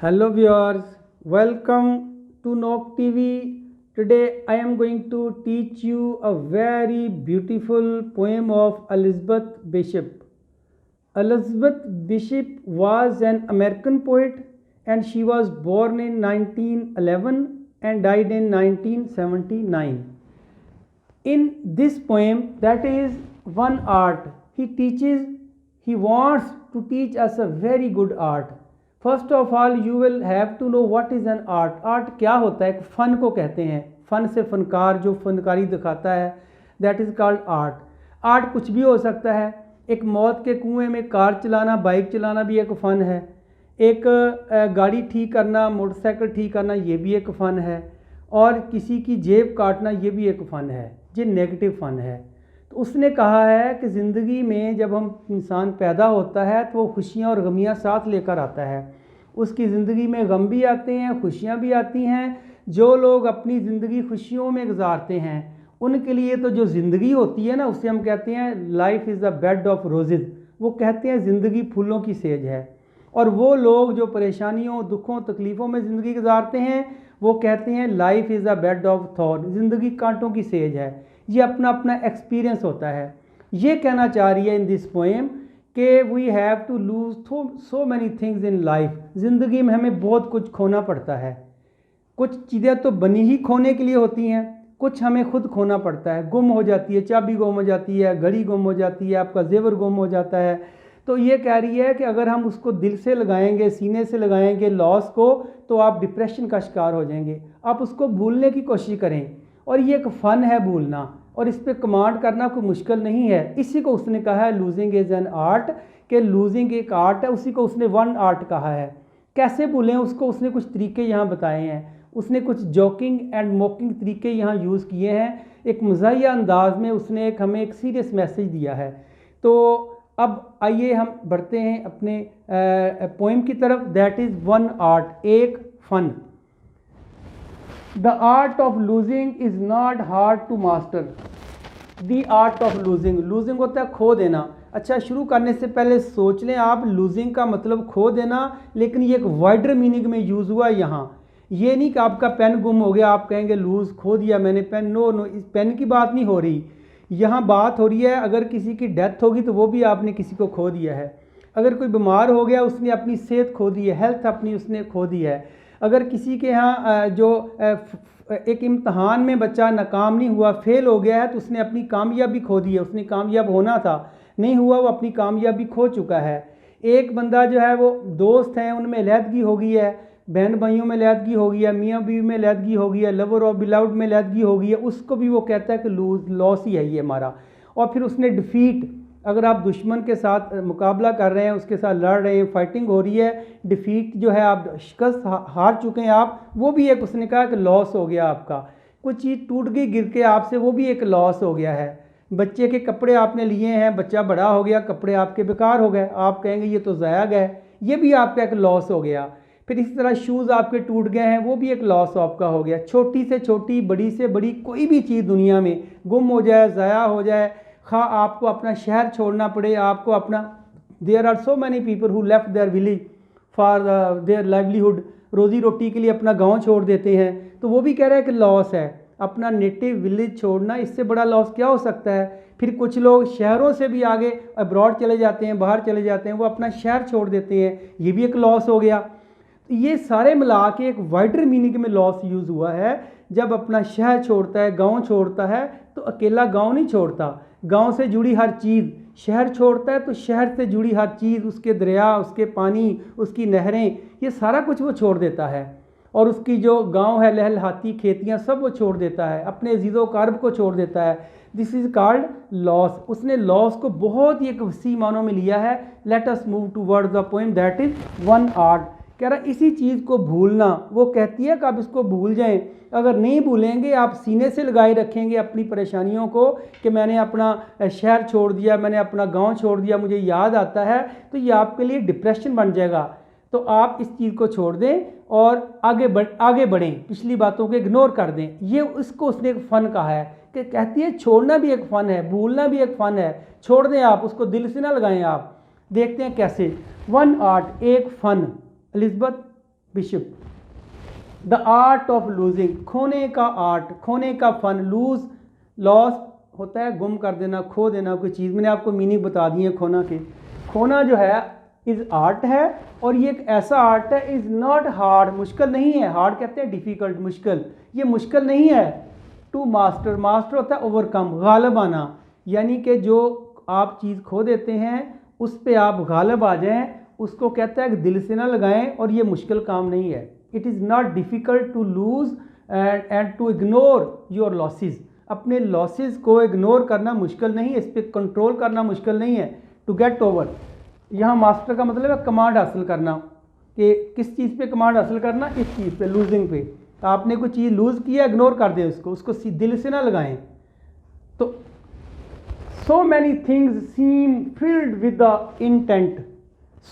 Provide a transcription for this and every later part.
Hello viewers, welcome to Nok TV. Today I am going to teach you a very beautiful poem of Elizabeth Bishop. Elizabeth Bishop was an American poet and she was born in 1911 and died in 1979. In this poem, that is one art, he wants to teach us a very good art. First of all, you will have to know what is an art. Art क्या होता है? एक फ़न को कहते हैं. फ़न से फ़नकार जो फ़नकारी दिखाता है, that is called art. Art कुछ भी हो सकता है. एक मौत के कुएं में कार चलाना, बाइक चलाना भी एक फ़न है. एक गाड़ी ठीक करना, मोटरसाइकिल ठीक करना, ये भी एक फ़न है. और किसी की जेब काटना, ये भी एक फ़न है. ये नेगेटिव फ़न है. तो उसने कहा है कि ज़िंदगी में जब हम इंसान पैदा होता है तो वो खुशियाँ और गमियाँ साथ लेकर आता है. उसकी ज़िंदगी में गम भी आते हैं, खुशियाँ भी आती हैं. जो लोग अपनी ज़िंदगी खुशियों में गुजारते हैं उनके लिए तो जो ज़िंदगी होती है ना, उसे हम कहते हैं life is a bed of Roses. वो कहते हैं ज़िंदगी फूलों की सेज है. और वो लोग जो परेशानियों, दुखों, तकलीफ़ों में ज़िंदगी गुजारते हैं वो कहते हैं life is a bed of thorn, ज़िंदगी कांटों की सेज है. ये अपना अपना एक्सपीरियंस होता है. ये कहना चाह रही है इन दिस पोएम कि we have to lose so many things in life. ज़िंदगी में हमें बहुत कुछ खोना पड़ता है. कुछ चीज़ें तो बनी ही खोने के लिए होती हैं, कुछ हमें खुद खोना पड़ता है. गुम हो जाती है, चाबी गुम हो जाती है, घड़ी गुम हो जाती है, आपका जेवर गुम हो जाता है. तो ये कह रही है कि अगर हम उसको दिल से लगाएंगे, सीने से लगाएंगे लॉस को, तो आप डिप्रेशन का शिकार हो जाएंगे. आप उसको भूलने की कोशिश करें. और ये एक फ़न है भूलना, और इस पर कमांड करना कोई मुश्किल नहीं है. इसी को उसने कहा है लूजिंग इज़ एन आर्ट, कि लूजिंग एक आर्ट है. उसी को उसने वन आर्ट कहा है. कैसे भूलें उसको, उसने कुछ तरीके यहाँ बताए हैं. उसने कुछ जोकिंग एंड मोकिंग तरीके यहाँ यूज़ किए हैं. एक मज़ाहिया अंदाज में उसने हमें एक सीरियस मैसेज दिया है. तो अब आइए हम बढ़ते हैं अपने पोएम की तरफ. दैट इज़ वन आर्ट, एक फ़न. The art of losing is not hard to master. The art of losing. Losing होता है खो देना. अच्छा, शुरू करने से पहले सोच लें आप, losing का मतलब खो देना, लेकिन ये एक वाइडर मीनिंग में यूज़ हुआ यहाँ. ये नहीं कि आपका पेन गुम हो गया, आप कहेंगे लूज़, खो दिया मैंने पेन. नो, इस पेन की बात नहीं हो रही. यहाँ बात हो रही है अगर किसी की डेथ होगी तो वो भी आपने किसी को खो दिया है. अगर कोई बीमार हो गया, उसने अपनी सेहत खो दी है, हेल्थ अपनी उसने खो दी है. अगर किसी के यहाँ जो एक इम्तहान में बच्चा नाकाम नहीं हुआ, फेल हो गया है, तो उसने अपनी कामयाबी खो दी है. उसने कामयाब होना था, नहीं हुआ, वो अपनी कामयाबी खो चुका है. एक बंदा जो है वो दोस्त हैं, उनमें अलहदगी हो गई है, बहन भाइयों में अलहदगी हो गई है, मियाँ बीवी में अलहदगी हो गई है, लवर और बिलाउड में अलहदगी हो गई है. उसको भी वो कहता है कि लॉस ही है ये हमारा. और फिर उसने डिफ़ीट, अगर आप दुश्मन के साथ मुकाबला कर रहे हैं, उसके साथ लड़ रहे हैं, फाइटिंग हो रही है, डिफ़ीट जो है, आप शिकस्त हार चुके हैं आप, वो भी एक उसने कहा कि लॉस हो गया आपका. कुछ चीज़ टूट गई गिर के आपसे, वो भी एक लॉस हो गया है. बच्चे के कपड़े आपने लिए हैं, बच्चा बड़ा हो गया, कपड़े आपके बेकार हो गए, आप कहेंगे ये तो ज़ाया गए, ये भी आपका एक लॉस हो गया. फिर इसी तरह शूज़ आपके टूट गए हैं, वो भी एक लॉस आपका हो गया. छोटी से छोटी, बड़ी से बड़ी कोई भी चीज़ दुनिया में गुम हो जाए, ज़ाया हो जाए, खा आपको अपना शहर छोड़ना पड़े, आपको अपना, there are so many people who left their village for their livelihood, रोज़ी रोटी के लिए अपना गांव छोड़ देते हैं, तो वो भी कह रहा है कि लॉस है. अपना नेटिव विलेज छोड़ना, इससे बड़ा लॉस क्या हो सकता है. फिर कुछ लोग शहरों से भी आगे अब्रॉड चले जाते हैं, बाहर चले जाते हैं, वो अपना शहर छोड़ देते हैं, ये भी एक लॉस हो गया. ये सारे मिला के एक वाइडर मीनिंग में लॉस यूज़ हुआ है. जब अपना शहर छोड़ता है, गांव छोड़ता है, तो अकेला गांव नहीं छोड़ता, गांव से जुड़ी हर चीज़. शहर छोड़ता है तो शहर से जुड़ी हर चीज़, उसके दरिया, उसके पानी, उसकी नहरें, ये सारा कुछ वो छोड़ देता है. और उसकी जो गांव है, लहलहाती खेतियां, सब वो छोड़ देता है, अपने अजीज़ो कारब को छोड़ देता है. This is called loss. उसने लॉस को बहुत ही एक वसी मानों में लिया है. Let us move towards the poem that is one art. कह रहा इसी चीज़ को भूलना, वो कहती है कि आप इसको भूल जाएं. अगर नहीं भूलेंगे, आप सीने से लगाए रखेंगे अपनी परेशानियों को कि मैंने अपना शहर छोड़ दिया, मैंने अपना गांव छोड़ दिया, मुझे याद आता है, तो ये आपके लिए डिप्रेशन बन जाएगा. तो आप इस चीज़ को छोड़ दें और आगे बढ़ें, पिछली बातों को इग्नोर कर दें. ये इसको उसने एक फ़न कहा है. कि कहती है छोड़ना भी एक फ़न है, भूलना भी एक फ़न है. छोड़ दें आप, उसको दिल से ना लगाएं आप. देखते हैं कैसे. वन आर्ट, एक फ़न. Elizabeth Bishop. The art of losing, खोने का आर्ट, खोने का फन। लूज, लॉस होता है गुम कर देना, खो देना कोई चीज़। मैंने आपको मीनिंग बता दी है खोना के। खोना जो है इज़ आर्ट है, और ये एक ऐसा आर्ट है, इज़ नॉट हार्ड, मुश्किल नहीं है। हार्ड कहते हैं डिफ़िकल्ट, मुश्किल। ये मुश्किल नहीं है। टू मास्टर, मास्टर होता है ओवरकम, गालिब आना। यानी कि जो आप चीज़ खो देते हैं उस पे आप गालिब आ जाएं, उसको कहता है कि दिल से ना लगाएं, और ये मुश्किल काम नहीं है। It is not difficult to lose and to ignore your losses. अपने लॉसेस को इग्नोर करना मुश्किल नहीं है, इस पर कंट्रोल करना मुश्किल नहीं है। टू गेट ओवर, यहाँ मास्टर का मतलब है कमांड हासिल करना। कि किस चीज़ पे कमांड हासिल करना? इस चीज़ पे, लूजिंग पे। आपने कोई चीज़ लूज़ किया, इग्नोर कर दें उसको दिल से ना लगाएं। तो सो many things seam filled with the intent.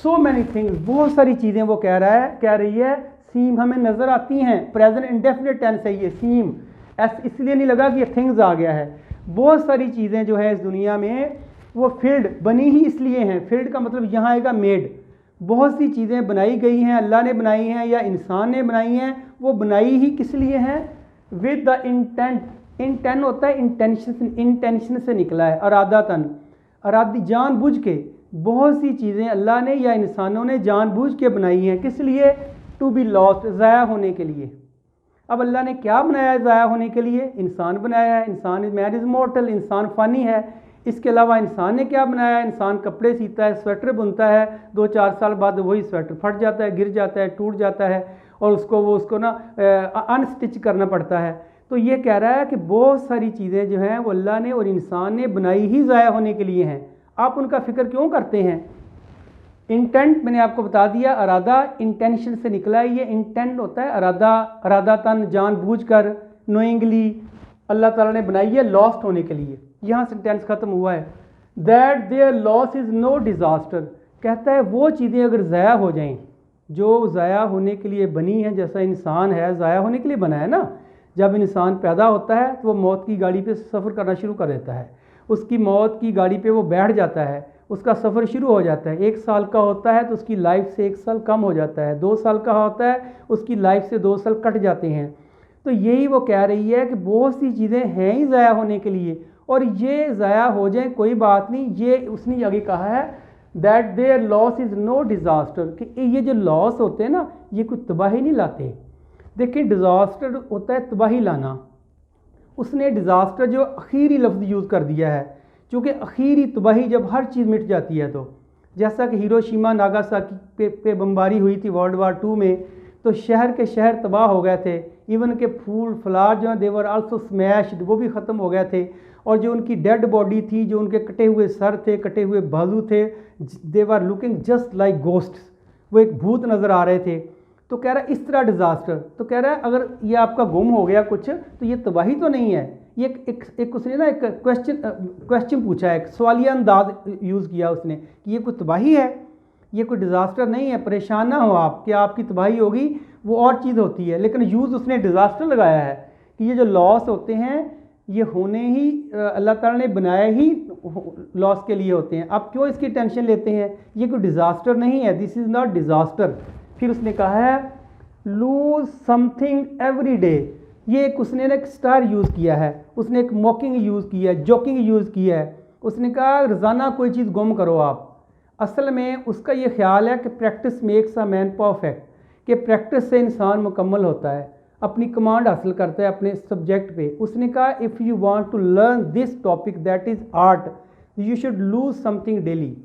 So many things, बहुत सारी चीज़ें वो कह रही है सीम हमें नज़र आती हैं। प्रेजेंट इंडेफिनिट टेंस है ये सीम, इसलिए नहीं लगा कि ये थिंग्स आ गया है। बहुत सारी चीज़ें जो है इस दुनिया में वो फील्ड बनी ही इसलिए हैं। फील्ड का मतलब यहाँ आएगा मेड। बहुत सी चीज़ें बनाई गई हैं, अल्लाह ने बनाई हैं या इंसान ने बनाई हैं। वो बनाई ही किस लिए हैं? With the intent. इंटेंट होता है इंटेंशन, इंटेंशन से निकला है, अरादातन, अरादी, जानबूझ के। बहुत सी चीज़ें अल्लाह ने या इंसानों ने जानबूझ के बनाई हैं। किस लिए? टू बी लॉस्ट, ज़ाया होने के लिए। अब अल्लाह ने क्या बनाया है ज़ाया होने के लिए? इंसान बनाया है। इंसान मैन इज़ मॉर्टल, इंसान फ़ानी है। इसके अलावा इंसान ने क्या बनाया है? इंसान कपड़े सीता है, स्वेटर बुनता है, 2-4 साल बाद वही स्वेटर फट जाता है, गिर जाता है, टूट जाता है, और उसको ना अनस्टिच करना पड़ता है। तो ये कह रहा है कि बहुत सारी चीज़ें जो हैं वो अल्लाह ने और इंसान ने बनाई ही ज़ाया होने के लिए हैं। आप उनका फ़िक्र क्यों करते हैं? इंटेंट मैंने आपको बता दिया, अरादा इंटेंशन से निकला है। ये इंटेंट होता है अरादा, अरादातन, जानबूझकर, नोइंगली अल्लाह ताला ने बनाई है लॉस्ट होने के लिए। यहाँ सेंटेंस ख़त्म हुआ है। That their loss is no disaster, कहता है वो चीज़ें अगर ज़ाया हो जाएं जो ज़ाया होने के लिए बनी हैं। जैसा इंसान है ज़ाया होने के लिए बना है ना। जब इंसान पैदा होता है तो वो मौत की गाड़ी पे सफ़र करना शुरू कर देता है। उसकी मौत की गाड़ी पे वो बैठ जाता है, उसका सफ़र शुरू हो जाता है। 1 साल का होता है तो उसकी लाइफ से 1 साल कम हो जाता है। 2 साल का होता है उसकी लाइफ से 2 साल कट जाते हैं। तो यही वो कह रही है कि बहुत सी चीज़ें हैं ही ज़ाया होने के लिए, और ये ज़ाया हो जाए कोई बात नहीं। ये उसने आगे कहा है that their loss is no disaster, कि ये जो लॉस होते हैं ना ये कोई तबाही नहीं लाते। देखिए डिज़ास्टर होता है तबाही लाना। उसने डिज़ास्टर जो आखिरी लफ्ज़ यूज़ कर दिया है, क्योंकि आखिरी तबाही जब हर चीज़ मिट जाती है, तो जैसा कि हिरोशिमा नागासाकी पे बमबारी हुई थी वर्ल्ड वार 2 में, तो शहर के शहर तबाह हो गए थे। इवन के फूल फ्लावर जो हैं देवर आल्सो स्मैश्ड, वो भी ख़त्म हो गए थे। और जो उनकी डेड बॉडी थी, जो उनके कटे हुए सर थे, कटे हुए बाजू थे, they're looking just like ghosts, वो एक भूत नज़र आ रहे थे। तो कह रहा है इस तरह डिज़ास्टर। तो कह रहा है अगर ये आपका गुम हो गया कुछ तो ये तबाही तो नहीं है। ये एक उसने ना एक क्वेश्चन पूछा है, एक सवालिया अंदाज यूज़ किया उसने कि ये कोई तबाही है, ये कोई डिज़ास्टर नहीं है। परेशान ना हो आप कि आपकी तबाही होगी, वो और चीज़ होती है। लेकिन यूज़ उसने डिज़ास्टर लगाया है कि ये जो लॉस होते हैं ये होने ही अल्लाह ताला ने बनाए ही लॉस के लिए होते हैं। आप क्यों इसकी टेंशन लेते हैं? ये कोई डिज़ास्टर नहीं है, दिस इज़ नॉट डिज़ास्टर। फिर उसने कहा है लूज समथिंग एवरी डे। ये एक उसने एक स्टार यूज़ किया है, उसने एक मॉकिंग यूज़ किया है, जोकिंग यूज़ किया है। उसने कहा रोज़ाना कोई चीज़ गुम करो आप। असल में उसका ये ख्याल है कि practice makes a man perfect, कि प्रैक्टिस से इंसान मुकम्मल होता है, अपनी कमांड हासिल करता है अपने सब्जेक्ट पे। उसने कहा if you want to learn this topic that is art you should lose something daily.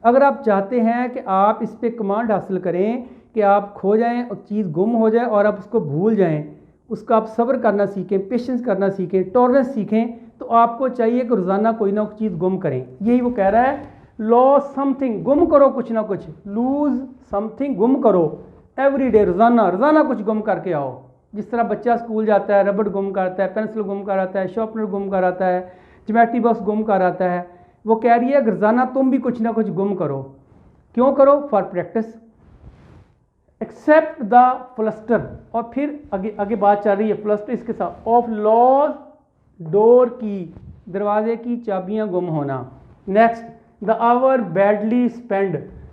अगर आप चाहते हैं कि आप इस पे कमांड हासिल करें, कि आप खो जाएं और चीज़ गुम हो जाए और आप उसको भूल जाएं, उसका आप सब्र करना सीखें, पेशेंस करना सीखें, टॉलरेंस सीखें, तो आपको चाहिए कि रोज़ाना कोई ना कोई चीज़ गुम करें। यही वो कह रहा है, लॉस समथिंग, गुम करो कुछ ना कुछ, लूज समथिंग, गुम करो एवरी डे, रोज़ाना कुछ गुम करके आओ। जिस तरह बच्चा स्कूल जाता है, रबड़ गुम करता है, पेंसिल गुम कर आता है, शार्पनर गुम कर आता है, ज्योमेट्री बॉक्स गुम कर आता है, वो कह रही है रोज़ाना तुम भी कुछ ना कुछ गुम करो। क्यों करो? For practice. Accept the fluster, और फिर आगे बात चल रही है फ्लस्टर इसके साथ, ऑफ लॉस डोर की, दरवाजे की चाबियां गुम होना। Next the hour badly spend,